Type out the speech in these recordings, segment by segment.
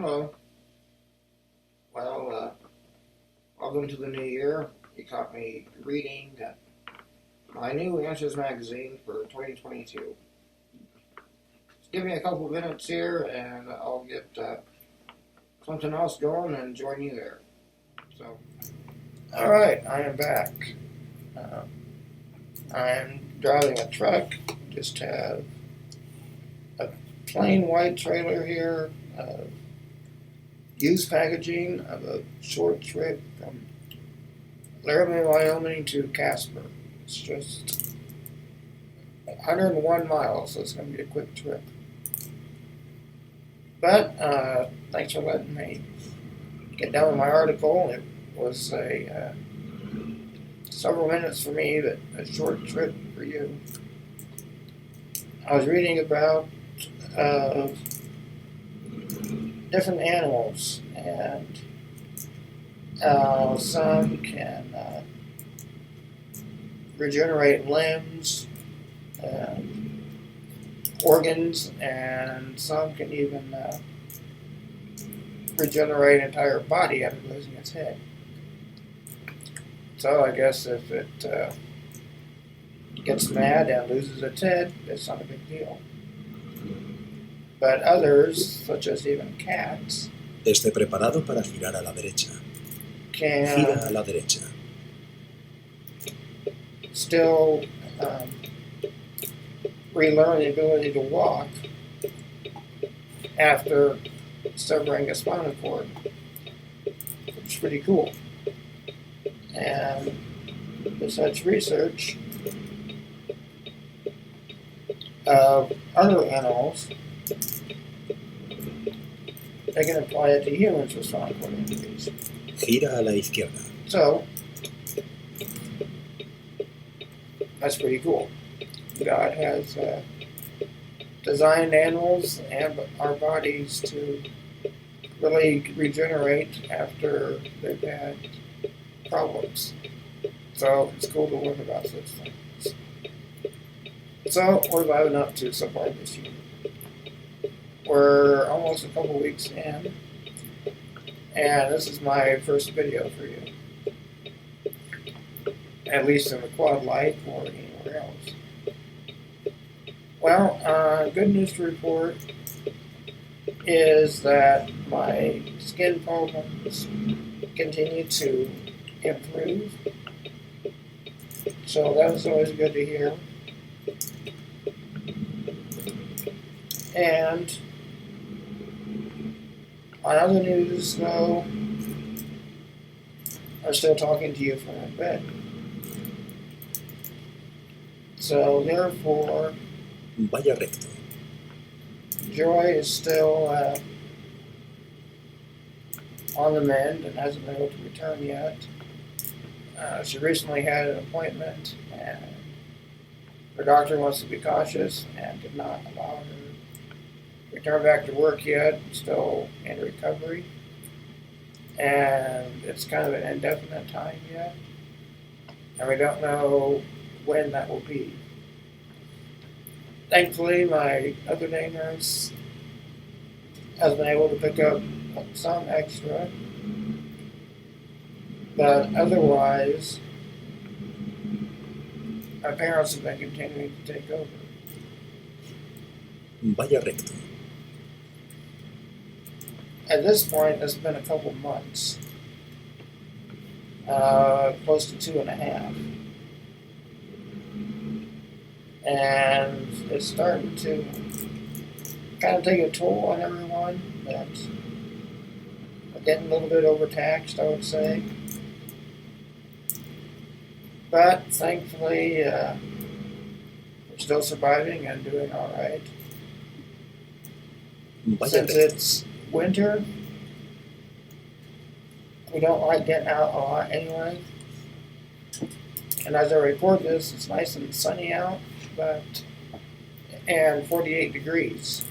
Hello. Welcome to the new year. You caught me reading my new Answers magazine for 2022. Just give me a couple minutes here and I'll get something else going and join you there. So, alright, I am back. I'm driving a truck, just have a plain white trailer here, used packaging of a short trip from Laramie, Wyoming to Casper. It's just 101 miles, so it's going to be a quick trip. But thanks for letting me get down with my article. It was several minutes for me, but a short trip for you. I was reading about different animals, and some can regenerate limbs and organs, and some can even regenerate an entire body after losing its head. So I guess if it gets mad and loses its head, it's not a big deal. But others, such as even cats, Esté preparado para girar a la derecha. Gira a can la derecha. still relearn the ability to walk after severing a spinal cord, which is pretty cool. And with such research of other animals, they can apply it to humans with spinal cord injuries. Gira a la izquierda. So, that's pretty cool. God has designed animals and our bodies to really regenerate after they've had problems. So, it's cool to learn about such things. So, what have I been up to so far this year? We're almost a couple weeks in, and this is my first video for you, at least in the quad life or anywhere else. Well, good news to report is that my skin problems continue to improve, so that was always good to hear. And on other news, though, I'm still talking to you from my bed. So, therefore, Vaya recto. Joy is still on the mend and hasn't been able to return yet. She recently had an appointment, and her doctor wants to be cautious and did not allow her to return back to work yet, still in recovery. And it's kind of an indefinite time yet, and we don't know when that will be. Thankfully, my other day nurse has been able to pick up some extra, but otherwise, my parents have been continuing to take over. Vaya recto. At this point, it's been a couple months, close to 2.5. And it's starting to kind of take a toll on everyone. That we're getting a little bit overtaxed, I would say. But thankfully, we're still surviving and doing all right. Vaya Since recto. it's winter, we don't like getting out a lot anyway. And as I record this, it's nice and sunny out, and 48 degrees.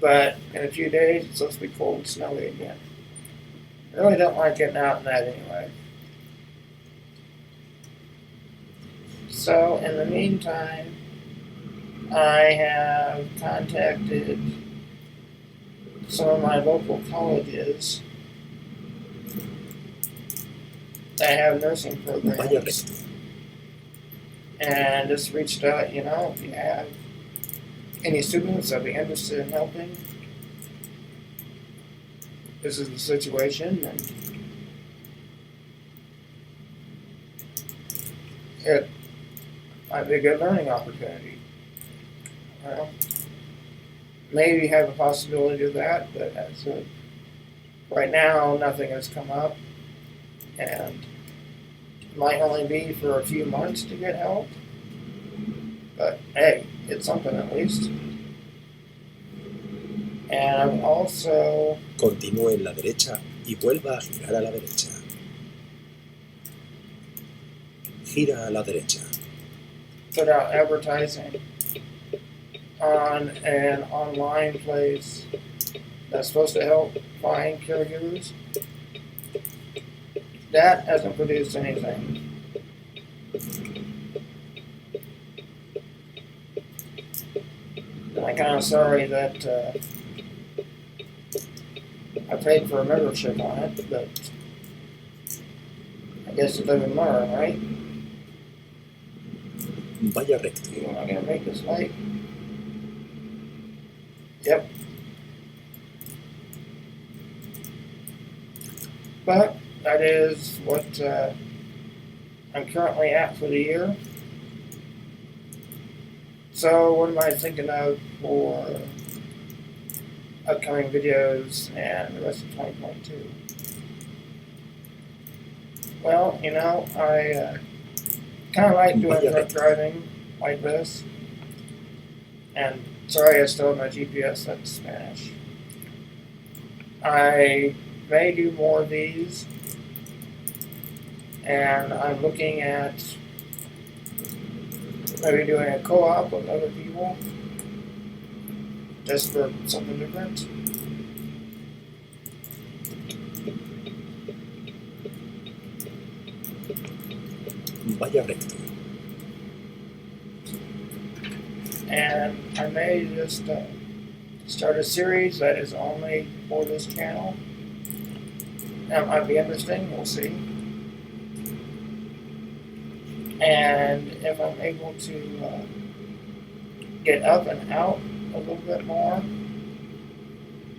But in a few days, it's supposed to be cold and snowy again. I really don't like getting out in that anyway. So, in the meantime, I have contacted some of my local colleges that have nursing Vaya programs, recto. and just reached out, if you have any students that'd be interested in helping, this is the situation, and it might be a good learning opportunity. Well, maybe have a possibility of that, but as of right now, nothing has come up, and it might only be for a few months to get help. But hey, it's something at least. And I've also Continúe en la derecha y vuelva a girar a la derecha. Gira a la derecha. put out advertising on an online place that's supposed to help find caregivers. That hasn't produced anything. And I'm kind of sorry that I paid for a membership on it, but I guess it doesn't matter, right? Vaya recto. Am I going to make this light? Yep. But that is what I'm currently at for the year. So what am I thinking of for upcoming videos and the rest of 2022? Well, I kind of like doing truck driving like this. And sorry, I still have my GPS set to Spanish. I may do more of these, and I'm looking at maybe doing a co-op with other people, just for something different. Vaya recto. And I may just start a series that is only for this channel. That might be interesting, we'll see. And if I'm able to get up and out a little bit more,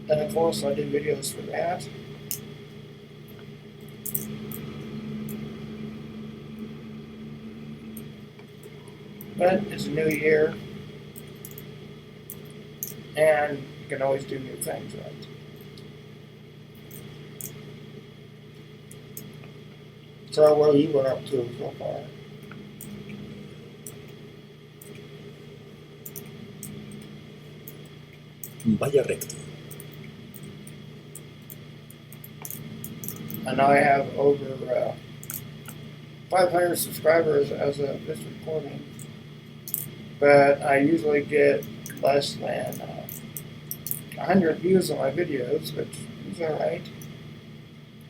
then of course I'll do videos for that. But it's a new year, and you can always do new things, right? So what have you been up to so far? Vaya recto. I know I have over 500 subscribers as of this recording, but I usually get less than 100 views on my videos, which is alright.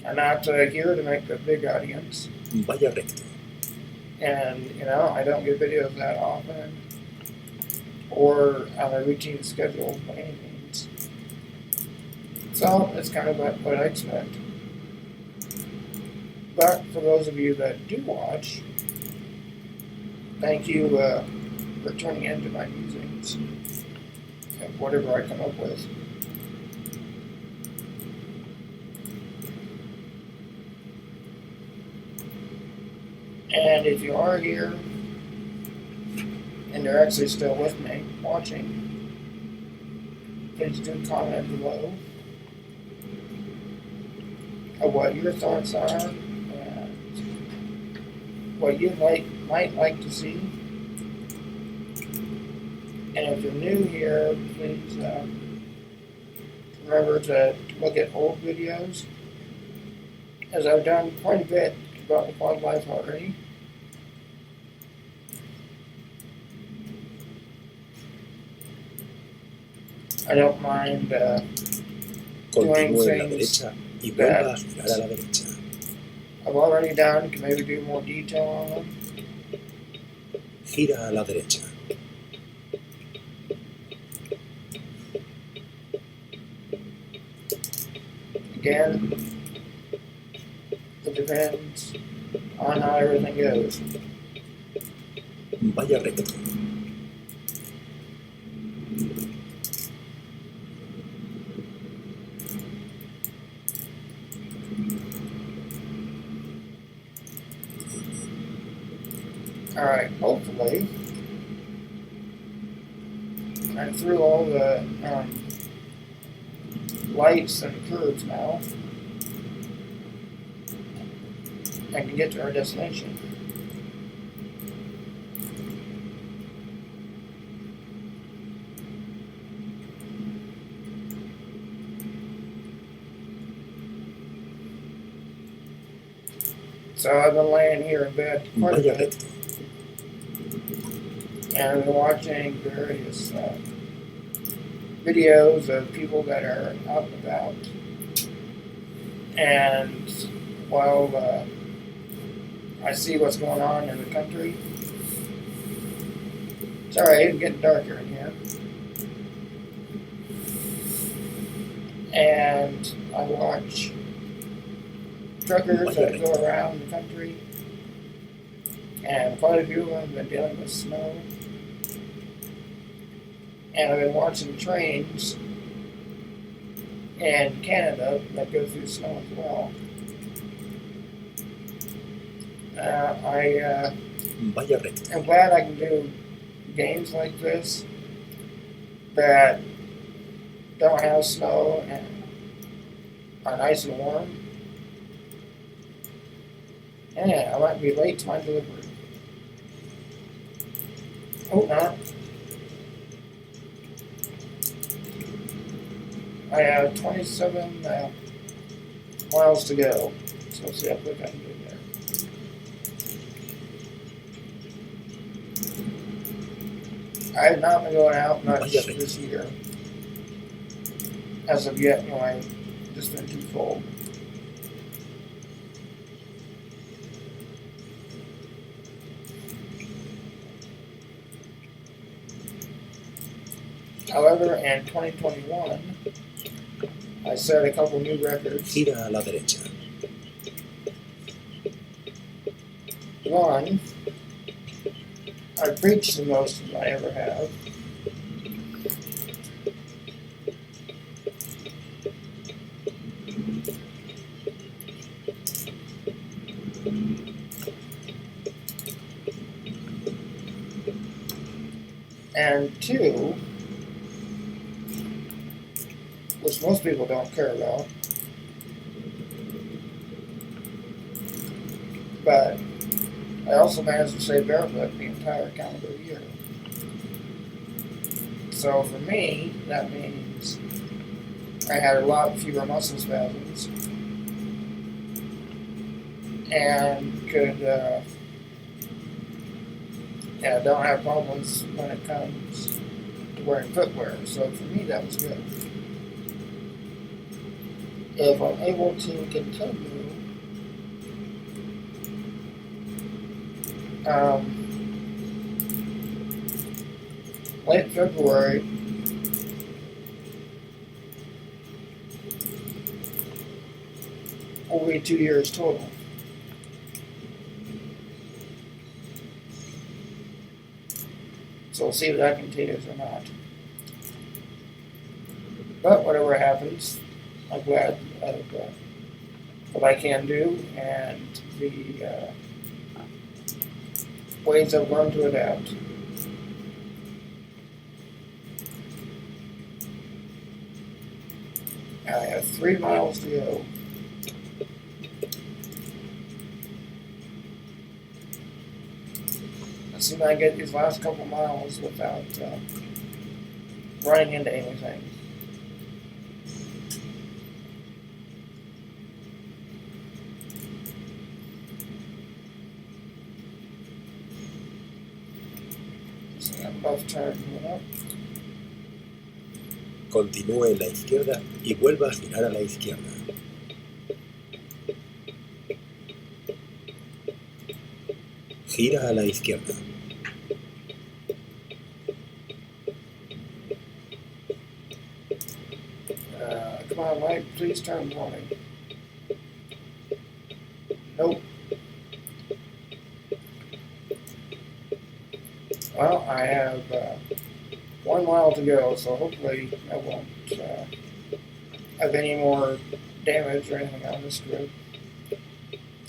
I'm not here to make a big audience, Vaya recto. and I don't get videos that often or on a routine schedule by any means. So it's kind of what I expect. But for those of you that do watch, thank you for tuning into my musings and whatever I come up with. And if you are here and you're actually still with me watching, please do comment below of what your thoughts are and what you might like to see. And if you're new here, please remember to look at old videos, as I've done quite a bit about the quad life already. I don't mind doing Continúe en la things derecha y vuelva a girar a la derecha. I've already done, can maybe do more detail on them. Gira a la derecha. Again, it depends on how everything goes. Vaya recto. Alright, hopefully I'm through all the lights and curves now. I can get to our destination. So I've been laying here in bed quite a Vaya bit, recto. and I've been watching various videos of people that are out and about. And while I see what's going on in the country, it's alright, it's getting darker in here. And I watch truckers that go around the country, and quite a few of them have been dealing with snow. And I've been watching trains in Canada that go through snow as well. Vaya recto. I'm glad I can do games like this that don't have snow and are nice and warm. Yeah, I might be late to my delivery. Hope not. I have 27 miles to go, so let's see how quick I can get there. I have not been going out much this year. As of yet, anyway, just been too cold. However, in 2021, I set a couple new records. Gira a la derecha. One, I preached the most as I ever have. And two, which most people don't care about, but I also managed to stay barefoot the entire calendar year. So for me, that means I had a lot fewer muscle spasms and could, don't have problems when it comes to wearing footwear. So for me, that was good. If I'm able to continue late February, will be 2 years total. So we'll see if that continues or not. But whatever happens, I'm glad of what I can do and the ways I've learned to adapt. I have 3 miles to go. Let's see if I can get these last couple miles without running into anything. See, I'm left turn coming up. Continúe en la izquierda y vuelva a girar a la izquierda. Gira a la izquierda. Come on, light, please turn warning. Nope. Well, I have 1 mile to go, so hopefully I won't have any more damage or anything on this group.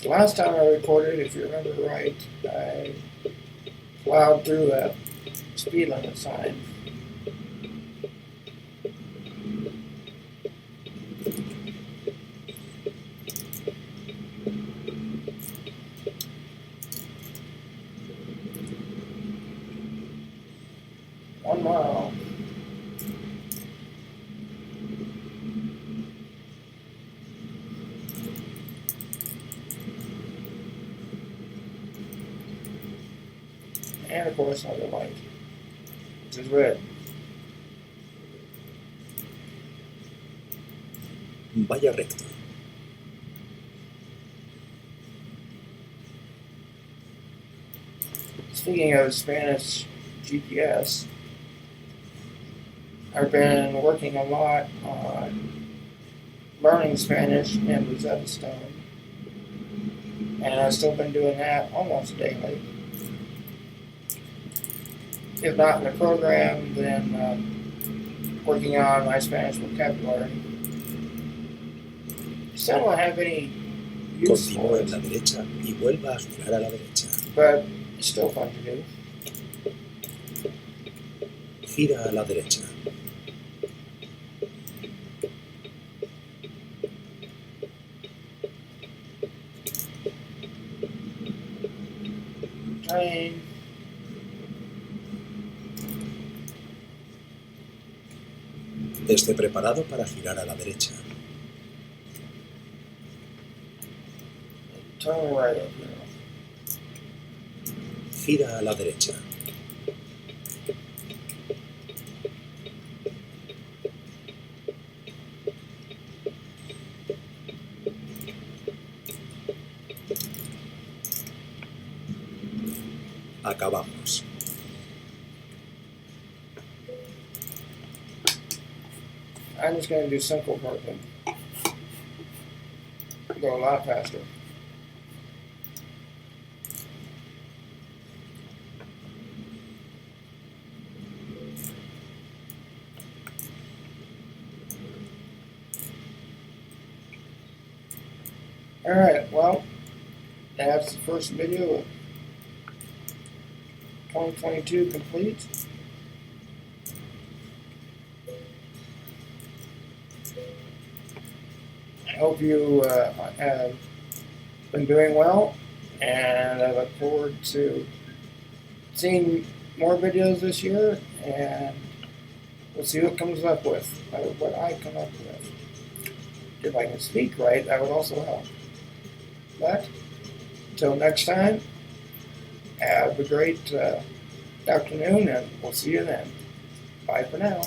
The last time I recorded, if you remember right, I plowed through that speed limit sign. One mile. And of course another light, which is red. Vaya recto. Speaking of Spanish GPS, I've been working a lot on learning Spanish in Rosetta Stone, and I've still been doing that almost daily. If not in the program, then working on my Spanish vocabulary. Still don't have any use Continúe for en la it, derecha y vuelva a girar a la derecha. but it's still fun to do. Gira a la derecha. Train. Esté preparado para girar a la derecha. Turn right up here. Gira a la derecha. Acabamos. I'm just going to do simple parking. Go a lot faster. Alright, well, that's the first video of 2022 complete. I hope you have been doing well, and I look forward to seeing more videos this year, and we'll see what comes up with, what I come up with. If I can speak right, that would also help. But, until next time, have a great afternoon, and we'll see you then. Bye for now.